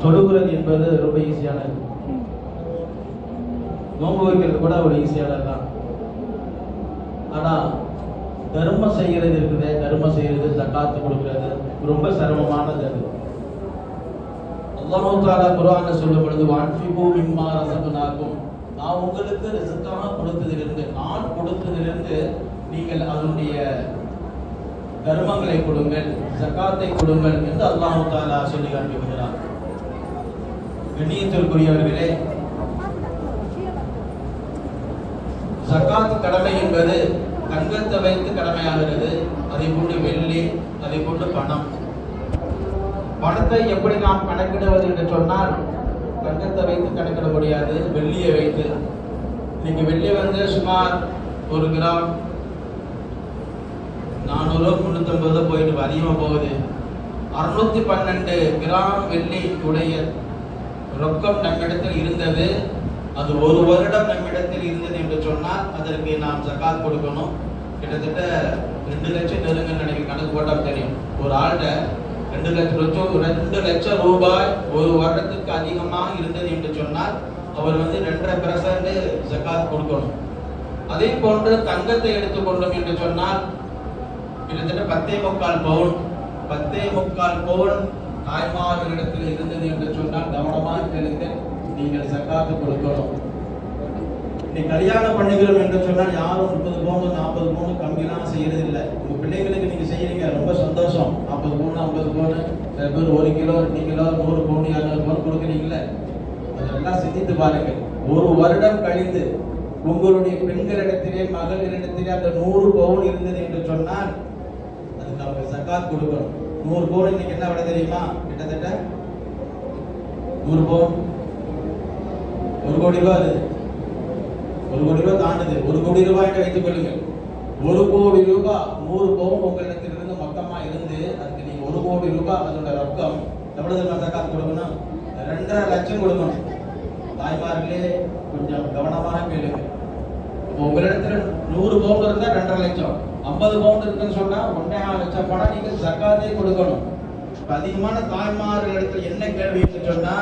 தொழுகிறது என்பது ரொம்ப ஈஸியானது. நோன்பு வைக்கிறது கூட ஒரு ஈஸியானது தான். ஆனால் தர்மம் செய்கிறது இருக்குது, தர்மம் செய்கிறது, ஜக்காத்து கொடுக்கிறது ரொம்ப சிரமமானது. அது அல்லாஹ் தஆலா குர்ஆன்ல சொல்லும் பொழுது வன்ஃபிகு மிம்மா ரஸக்னாக்கும், நான் உங்களுக்கு ரிஸ்காக கொடுத்ததிலிருந்து, நான் கொடுத்ததிலிருந்து நீங்கள் அதனுடைய தர்மங்களை கொடுங்கள், ஜக்காத்தை கொடுங்கள் என்று அல்லாஹ் தஆலா சொல்லி காண்பிக்கிறார். கண்ணியத்திற்குரியவர்களே, ஜக்காத் கடமை என்பது தங்கத்தை வைத்து கடமையாகிறது. அதை கொண்டு வெள்ளி, அதை கொண்டு பணம். பணத்தை எப்படி நாம் கணக்கிடுவது என்று சொன்னால், தங்கத்தை வைத்து கணக்கிட முடியாது, வெள்ளியை வைத்து. இன்னைக்கு வெள்ளி வந்து சுமார் 1 கிராம் 400 350 போயிட்டு அதிகமாக போகுது. 612 கிராம் வெள்ளி உடைய ரொக்கம் நம்மிடத்தில் இருந்தது. அது 1 வருடம் நம்மிடத்தில் இருந்தது என்று சொன்னால் அதற்கு நாம் ஜக்காத் கொடுக்கணும். கிட்டத்தட்ட 2 லட்சம் நெருங்க நினைக்க, கணக்கு போட்டால் தெரியும். ஒரு ஆள்கிட்ட 2 லட்சம் ரூபாய் 1 வருடத்துக்கு அதிகமாக இருந்தது என்று சொன்னால் அவர் வந்து 2.5% ஜக்காத் கொடுக்கணும். அதே போன்று தங்கத்தை எடுத்துக்கொண்டோம் என்று சொன்னால் கிட்டத்தட்ட 10.25 பவுன் 10.25 பவுன் தாய்மார்களிடத்தில் இருந்தது என்று சொன்னால் கவனமாக கேளுங்க, நீங்கள் ஜக்காத்து கொடுக்கணும். இன்னைக்கு கல்யாணம் பண்ணுகிறோம் என்று சொன்னால் யாரும் 30 பவுன் 40 பவுன் கம்மியெல்லாம் செய்யறதில்லை. உங்க பிள்ளைங்களுக்கு நீங்க செய்யறீங்க, ரொம்ப சந்தோஷம். 40 பவுன் 50 பவுன், சில பேர் 1 கிலோ 2 கிலோ 100 பவுன் 200 பவுன் கொடுக்குறீங்களே, அதெல்லாம் சிந்தித்து பாருங்க. 1 வருடம் கழிந்து உங்களுடைய பெண்களிடத்திலே மகளிரிடத்திலே அந்த 100 பவுன் இருந்தது என்று சொன்னால் அதுக்கு அவங்க ஜக்காத் கொடுக்கணும். 100 பவுன் இன்னைக்கு என்ன விலை தெரியுமா? கிட்டத்தட்ட 100 பவுன் 1 கோடி ரூபாய். அது 1 கோடி ரூபாய் தாண்டுது. 1 கோடி ரூபாய் என்று வைத்துக் கொள்ளுங்கள். 1 கோடி ரூபாய் 100 பவுன் உங்களிடத்திலிருந்து மொத்தமா இருந்து அதுக்கு நீங்க 1 கோடி ரூபாய் அதோட ரொக்கம் எவ்வளவு ஜக்காத் கொடுக்கணும்? 2.5 லட்சம் கொடுக்கணும். தாய்மார்களே கொஞ்சம் கவனமாக கேளுங்க. உங்களிடத்துல 100 பவுன் இருந்தா 2.5 லட்சம், 50 பவுன் இருக்குன்னு சொன்னா 1.5 லட்சம் பணம் நீங்க ஜக்காத்தே கொடுக்கணும். அதிகமான தாய்மார்களிடத்துல என்ன கேள்வி சொன்னா,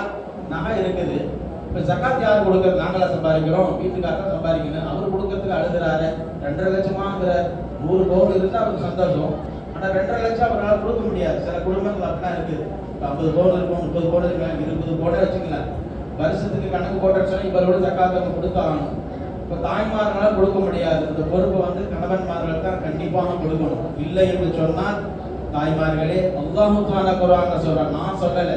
நகை இருக்குது, இப்ப ஜக்காத் யார் கொடுக்கறது? நாங்களா சம்பாதிக்கிறோம், வீட்டுக்காரர் சம்பாதிக்கணும், அவர் கொடுக்கறதுக்கு அழுதுறாரு. 2.5 லட்சமாங்கிற 100 பவுன் இருந்தா அவருக்கு சந்தோஷம். ஆனா 2.5 லட்சம் அவரால் கொடுக்க முடியாது. சில குடும்பங்கள் அப்படின்னா இருக்குது. 50 பவுன் இருக்கும், 30 பவுன் இருக்கலாம், 20 பவுன் வச்சுக்கலாம். வருஷத்துக்கு கணக்கு போட்டு சொன்னா இவரோட ஜக்காத்தை கொடுத்தாகணும். இப்ப தாய்மார்களால் கொடுக்க முடியாது. இந்த பொறுப்பை வந்து கணவன்மார்கள் தான் கண்டிப்பாக கொடுக்கணும். இல்லை என்று சொன்னால் தாய்மார்களே, அல்லாஹ் தஆலா குர்ஆன்ல சொல்றான், நான் சொல்லல,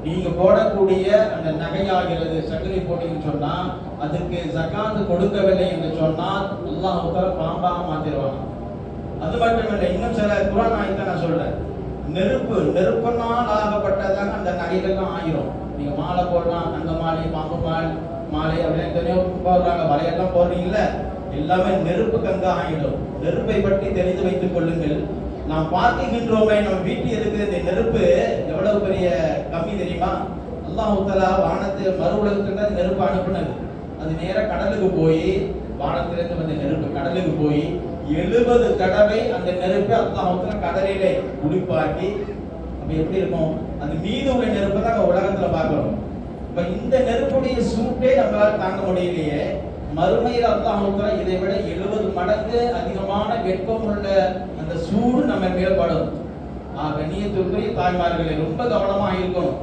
நீங்க போடக்கூடிய அந்த நகையாகிறது சங்கிலி போட்டீங்கன்னு சொன்னா அதுக்கு ஜக்காத் கொடுக்கவில்லை என்று சொன்னால் அல்லாஹ் தஆலா பாம்பாக மாத்திடுவாங்க. அது மட்டுமல்ல, இன்னும் சில குர்ஆன் ஆயத்தை நான் சொல்றேன். நெருப்பினால் ஆகப்பட்டதாக அந்த நகைகள்லாம் ஆயிரும். நீங்க மாலை போடலாம், தங்க மாலை, பாம்பு மாலை அப்படின்னு எத்தனையோ போடுறாங்க, வலையெல்லாம் போடுறீங்கல்ல, எல்லாமே நெருப்பு கங்கா ஆகிடும். நெருப்பை பற்றி தெரிந்து வைத்துக் கொள்ளுங்கள். நாம் பார்க்கின்றோமே, நம்ம வீட்டில் இருக்கிற இந்த நெருப்பு எவ்வளவு பெரிய கம்மி தெரியுமா? அல்லாஹ் தஆலா வானத்தை மறு உலகத்துக்கு நெருப்பு அனுப்புனது. அது நேரா கடலுக்கு போய், வானத்திலிருந்து வந்த நெருப்பு கடலுக்கு போய் 70 தடவை அந்த நெருப்பை அல்லாஹ் தஆலா கடலிலே குளிப்பாட்டி, அப்ப எப்படி இருக்கும்? அது மீது உள்ள நெருப்பை தான் உலகத்துல பார்க்கிறோம். இப்ப இந்த நெருப்புடைய சூட்டே நம்மளால தாங்க முடியலையே. மறுமையில் அல்லாஹ் தஆலா இதை விட 70 மடங்கு அதிகமான வெப்பம் உள்ள அந்த சூடு நம்ம மேல் படும். கண்ணியத்திற்குரிய தாய்மார்களே, ரொம்ப கவனமா இருக்கணும்.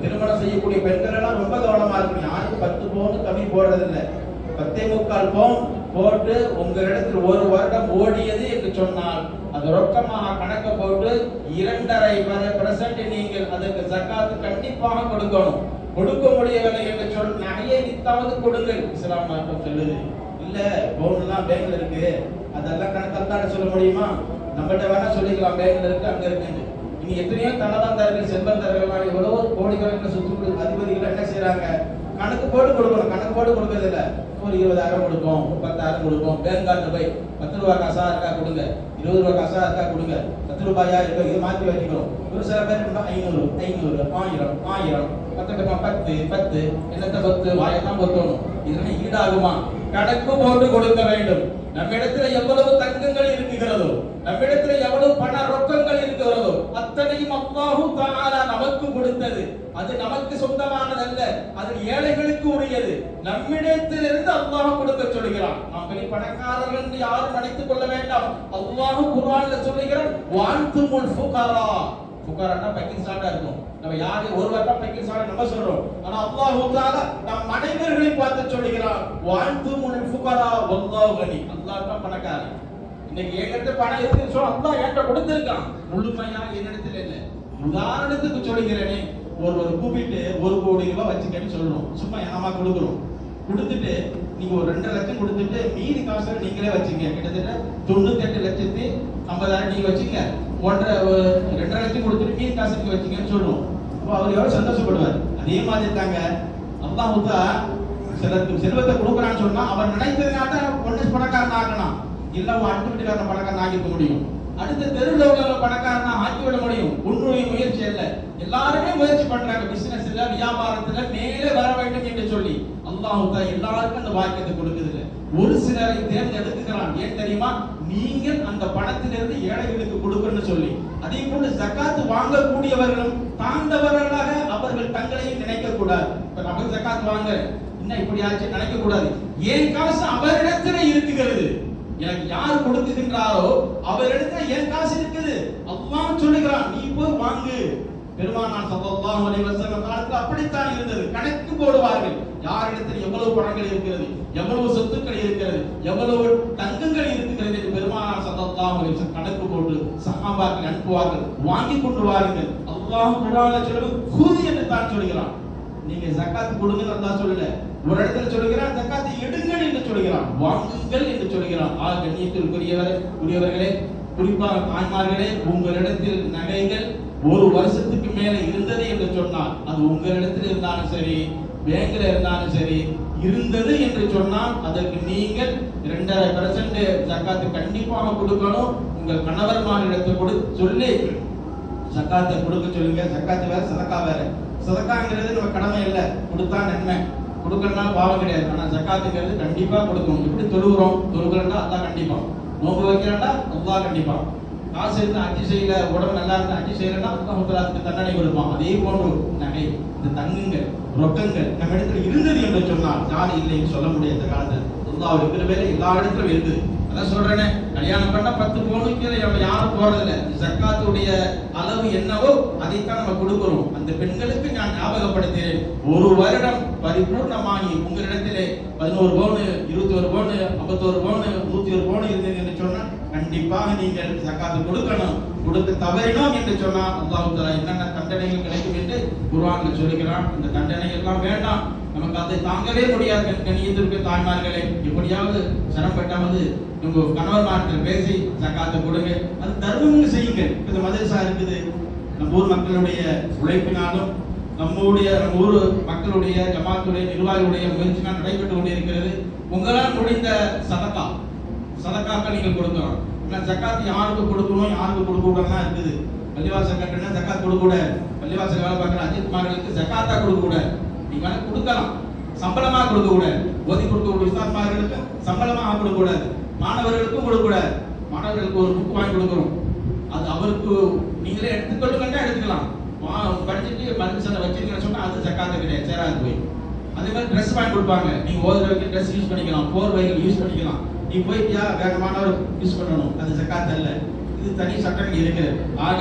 திருமணம் செய்யக்கூடிய பெண்கள் எல்லாம் ரொம்ப கவனமா இருக்கணும். யாரும் 10 பவுன் கம்மி போடுறது இல்லை. 10.25 பவுன் போட்டு உங்களிடத்தில் 1 வருடம் ஓடியது என்று சொன்னால் அது ரொக்கமாக கணக்க போட்டு 2.5% நீங்கள் அதற்கு ஜக்காத் கண்டிப்பாக கொடுக்கணும். கொடுக்க முடியவில்லை என்று சொல் நகையை வித்தாவது கொடுங்கள், இஸ்லாம் மார்க்கம் சொல்லுது. இல்ல பவுன் எல்லாம் பேங்க்ல இருக்கு, அதெல்லாம் கணக்காக சொல்ல முடியுமா? நம்மகிட்ட வேணா சொல்லிக்கலாம், பேங்க்ல இருக்கு, அங்க இருக்கு. இனி எத்தனையோ தனதாந்தார்கள் செல்வந்தார்கள் எவ்வளவோ கோடிக்கணக்கில் சுற்று அதிபதிகள் என்ன செய்யறாங்க? கணக்கு போட்டு கொடுக்கணும். கணக்கு போட்டு கொடுக்கறது இல்லை. ஒரு 20,000 கொடுப்போம், 30,000 கொடுப்போம். பேங்கார்டு போய் 10 ரூபாய் காசா இருக்கா கொடுங்க, 20 ரூபாய் காசா இருக்கா கொடுங்க, 10 ரூபாயா இருக்கா, இது மாற்றி வச்சுக்கிறோம். ஒரு சில பேர் 500 500 1000 1000 10 என்னத்தை பத்து வாயெல்லாம் பொத்தணும். இதெல்லாம் ஈடாகுமா? கணக்கு போட்டு கொடுக்க வேண்டும். நம்மிடத்துல எவ்வளவு தங்கங்கள் இருக்கிறதோ, நம்மிடத்துல எவ்வளவு பண ரொக்கங்கள் இருக்கிறதோ அத்தனையும் அல்லாஹ் தஆலா நமக்கு கொடுத்தது. அது நமக்கு சொந்தமானது அல்ல, அது ஏழைகளுக்கு உரியது. நம்மிடத்திலிருந்து அல்லாஹ் கொடுக்க சொல்கிறான். நாம் பெரிய பணக்காரர்கள் என்று யாரும் நினைத்துக் கொள்ள வேண்டாம். அல்லாஹ் குர்ஆன்ல சொல்கிறான், வஅன்துமுல் ஃபுகரா. ஃபுகரானா பைக்கின்சாடா இருக்கும். நம்ம யாரு ஒருவர் தான் பைக்கின்சாடா நம்ம சொல்றோம். ஆனா அல்லாஹ் தஆலா நம் அனைவர்களையும் பார்த்து சொல்கிறான், வஅன்துமுல் ஃபுகரா வல்லாஹு கனி. அல்லாஹ் தான் பணக்காரன். இன்னைக்கு என்கிட்ட பணம் இருக்குன்னு சொல்ல அல்லாஹ் என்கிட்ட கொடுத்திருக்கான், முழுமையா என்னிடத்துல இல்ல. உதாரணத்துக்கு சொல்கிறேனே, ஒரு கூப்பிட்டு 1 கோடி ரூபாய் வச்சுக்கன்னு சொல்றோம், சும்மா ஏமா கொடுக்குறோம். கொடுத்துட்டு நீங்க ஒரு 2 லட்சம் கொடுத்துட்டு மீதி காசை நீங்களே வச்சுங்க. கிட்டத்தட்ட 98,50,000 நீங்க வச்சுங்க. 2.5 லட்சம் கொடுத்துட்டு மீதி காசு நீங்க வச்சுங்கன்னு சொல்றோம். அப்போ அவர் எவ்வளவு சந்தோஷப்படுவார். அதே மாதிரி தாங்க அல்லாஹ் சிலருக்கு செல்வத்தை கொடுக்குறான்னு சொன்னா அவர் நினைத்ததுனால ஒன்னு பணக்காரன் ஆகணும், இல்ல அவன் அடுத்த வீட்டுக்காரன் பணக்காரன் ஆகிக்க முடியும், அடுத்த தெருவில் உள்ள பணக்காரனா ஆக்கிவிட முடியும். உன்னுடைய முயற்சி அல்ல. எல்லாருமே முயற்சி பண்றாங்க, பிசினஸ்ல வியாபாரத்துல மேலே வர வேண்டும் என்று சொல்லி. அல்லாஹ் எல்லாருக்கும் அந்த வாக்கியத்தை கொடுக்குது. ஒரு சிலரை தேர்ந்தெடுக்கிறான். ஏன் தெரியுமா? நீங்கள் அந்த பணத்திலிருந்து ஏழைகளுக்கு கொடுக்கணும்னு சொல்லி. அதே போல ஜகாத் வாங்கக்கூடியவர்களும் தாழ்ந்தவர்களாக அவர்கள் தங்களையும் நினைக்க கூடாது. இப்ப நமக்கு ஜகாத் வாங்க இன்னும் இப்படி ஆச்சு நினைக்க கூடாது. ஏன் காசு அவரிடத்திலே இருக்குகிறது. எனக்கு யார் கொடுக்குகின்றாரோ அவரிடத்துல என் காசு இருக்குது. அல்லாஹ் சொல்லுகிறான், நீ போய் வாங்கு. பெருமானார் ஸல்லல்லாஹு அலைஹி வஸல்லம் காலத்துல அப்படித்தான் இருந்தது. கணக்கு போடுவார்கள், யாரிடத்தில் எவ்வளவு பணங்கள் இருக்கிறது, எவ்வளவு சொத்துக்கள் இருக்கிறது, எவ்வளவு தங்கங்கள் இருக்கிறது என்று பெருமானார் ஸல்லல்லாஹு அலைஹி வஸல்லம் கணக்கு போட்டு சஹாபாக்கள் அனுப்புவார்கள், வாங்கி கொண்டு வாருங்கள். அல்லாஹ் குர்ஆன்ல சொல்லுது, குதி என்று தான் சொல்கிறான். நீங்க ஜகாத் கொடுங்க அல்லாஹ் சொல்லல. ஒரு இடத்துல சொல்கிறான் ஜகாத்தை எடுங்கள் என்று சொல்கிறான், வாங்குங்கள் என்று சொல்கிறான். கண்ணியத்திற்குரியவர்களே, குறிப்பாக தாய்மார்களே, உங்களிடத்தில் நகைகள் 1 வருஷத்துக்கு மேல இருந்தது என்று சொன்னால், அது உங்களிடத்தில் இருந்தாலும் சரி, பேங்க்ல இருந்தாலும் சரி, இருந்தது என்று சொன்னால் அதற்கு நீங்கள் 2.5% ஜகாத்து கண்டிப்பாக கொடுக்கணும். உங்கள் கணவர்மாரிடத்தை சொல்லி ஜகாத்தை கொடுக்க சொல்லுங்க. ஜகாத்து வேற, சதக்கா வேற. சதக்காங்கிறது நம்ம கடமை இல்லை, கொடுத்தா நன்மை, கொடுக்கறதுனால பாவம் கிடையாது. ஆனா ஜகாத்துங்கிறது கண்டிப்பா கொடுக்கணும். எப்படி தொழுகிறோம், தொழுகிறா அல்லாஹ் கண்டிப்பா, நோன்பு வைக்கிறா அல்லாஹ் கண்டிப்பா, காசு இருந்தா அஞ்சு செய்யல, உடம்பு நல்லா இருந்தா அஞ்சு செய்யலன்னா அல்லாஹ் அதுக்கு தண்டனை கொடுப்பான். அதே போன்று நகை, இந்த தங்கங்கள், ரொக்கங்கள் நம்ம இடத்துல இருந்தது என்று சொன்னால் யாரும் இல்லைன்னு சொல்ல முடியாத காலத்தில் அல்லாஹ் இருக்கிற வேலை எல்லா இடத்துலும் இருக்குது. அதான் சொல்றேனே, கல்யாணம் பண்ணா 10 பவுனுக்கு நம்ம யாரும் போறதில்லை. ஜகாத்துடைய அளவு என்னவோ அதைத்தான் நம்ம கொடுக்கிறோம். அந்த பெண்களுக்கு நான் ஞாபகப்படுத்துகிறேன், 1 வருடம் பரிபூர்ணமாகி உங்களிடத்திலே 11 பவுன், 21 பவுன், 51 பவுன், 101 பவுன் இருந்தது என்று சொன்னால் கண்டிப்பாக நீங்கள் ஜகாத்து கொடுக்கணும். கொடுக்க தவறினோம் என்று சொன்னால் அல்லாஹ் தஆலா என்னென்ன தண்டனைகள் கிடைக்கும் என்று குர்ஆன்ல சொல்கிறான். இந்த தண்டனை எல்லாம் வேண்டாம், நமக்கு அதை தாங்கவே முடியாது. கண்ணியத்திற்கு தாய்மார்களே, எப்படியாவது சிரமப்பட்டாவது உங்க கணவன்மார்கள் பேசி ஜகாத்தை கொடுங்க. அது தர்மம் செய்யுங்க. இந்த மதரசா இருக்குது, நம்ம ஊர் மக்களுடைய உழைப்பினாலும் நம்ம ஊர் மக்களுடைய ஜமாத்துடைய நிர்வாகிகளுடைய முயற்சினால் நடைபெற்று கொண்டிருக்கிறது. உங்களால் முடிந்த சதக்காக்கள் நீங்கள் கொடுக்கலாம். ஜகாத் யாருக்கு கொடுக்கணும், யாருக்கு கொடுக்க கூடாதுதான் இருக்குது. பள்ளிவாசல் கட்டினா ஜகாத் கொடுக்க கூட, பள்ளிவாசல் வேலை பார்க்குற அஜித்மார்களுக்கு ஜகாத்தா கொடுக்க கூட, நீங்க வேணா கொடுக்கலாம், சம்பளமா கொடுக்க கூட. ஓதி கொடுக்க உஸ்தாத்மார்களுக்கு சம்பளமாக கொடுக்க கூடாது, மாணவர்களுக்கும் கொடுக்க கூடாது. மாணவர்களுக்கு ஒரு புக் வாங்கி கொடுக்குறோம், அது அவருக்கு நீங்களே எடுத்துக்கொள்ளுங்கன்னா எடுத்துக்கலாம். படிச்சுட்டு மதரசால வச்சிருக்கீங்கன்னு சொன்னா அது ஜகாத் கிடையாது, சேராது போய். அதே மாதிரி ட்ரெஸ் வாங்கி கொடுப்பாங்க, நீங்க ஓதுறதுக்கு ட்ரெஸ் யூஸ் பண்ணிக்கலாம், போர்வைகள் யூஸ் பண்ணிக்கலாம். நீ போயிட்டியா வேகமானவர் யூஸ் பண்ணணும், அது ஜகாத் அல்ல. இது தனி சட்டம் இருக்கிறது. ஆக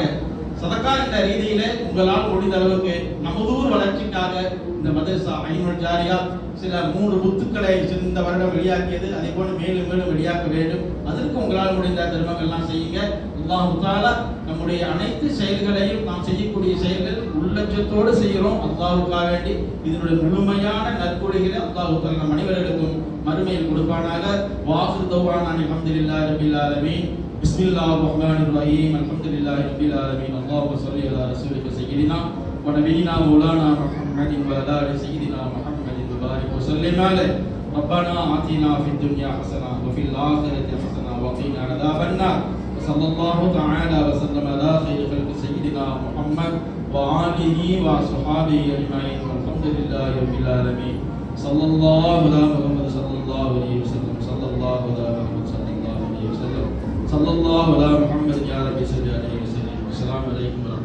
சதக்கா என்ற ரீதியில உங்களால் முடிந்த அளவுக்கு நமதூர் வளர்ச்சிக்காக இந்த மதரசா ஐனுல் ஜாரியா சில 3 புத்துக்களை இந்த வருடம் வெளியாக்கியது. அதே போல மேலும் மேலும் வெளியாக்க வேண்டும். அதற்கு உங்களால் முடிந்த தர்மங்கள்லாம் செய்யுங்க. அல்லாஹ் தஆலா நம்முடைய அனைத்து செயல்களையும், நாம் செய்யக்கூடிய செயல்கள் உள்ளச்சத்தோடு செய்கிறோம் அல்லாஹ்வுக்காக வேண்டி. இதனுடைய முழுமையான நற்கூலிகளை அல்லாஹ் தஆலா நம் அனைவருக்கும் மறுமையில் கொடுப்பானாக. வாஹிரு தௌவானா அல்ஹம்துலில்லாஹி ரப்பில் ஆலமீன். பிஸ்மில்லாஹிர் ரஹ்மானிர் ரஹீம். அல்ஹம்துலில்லாஹி ரப்பில் ஆலமீன். அல்லாஹும்ம ஸல்லி அலா ரசூலிக சய்யிதினா வ நபியினா மௌலானா முஹம்மதின் வ அலா ஆலி சய்யிதினா முஹம்மதின் வ பாரிக் வ ஸல்லிம் அலைஹி. ரப்பனா ஆத்தினா ஃபித் துன்யா ஹஸனா வ ஃபில் ஆখিরাতি ஹஸனா வ கீனா அஸாபன் நார். ஸல்லல்லாஹு தஆலா வ ஸல்லம அலா கைரி கல்பி சய்யிதினா முஹம்மத் வ ஆலிஹி வ ஸஹாபிஹி அஜ்மஈன். அல்ஹம்துலில்லாஹி ரப்பில் ஆலமீன். ஸல்லல்லாஹு அலா முஹம்மத் ஸல்லல்லாஹு அலைஹி வஸல்லம். ஸல்லல்லாஹு அலா முஹம்மத் ஸல்லல்லாஹு அலைஹி வஸல்லம். ஸல்லல்லாஹு அலா முஹம்மத் யா ரப்பி ஸல்லி அலைஹி வஸல்லம். அஸ்ஸலாமு அலைக்கும்.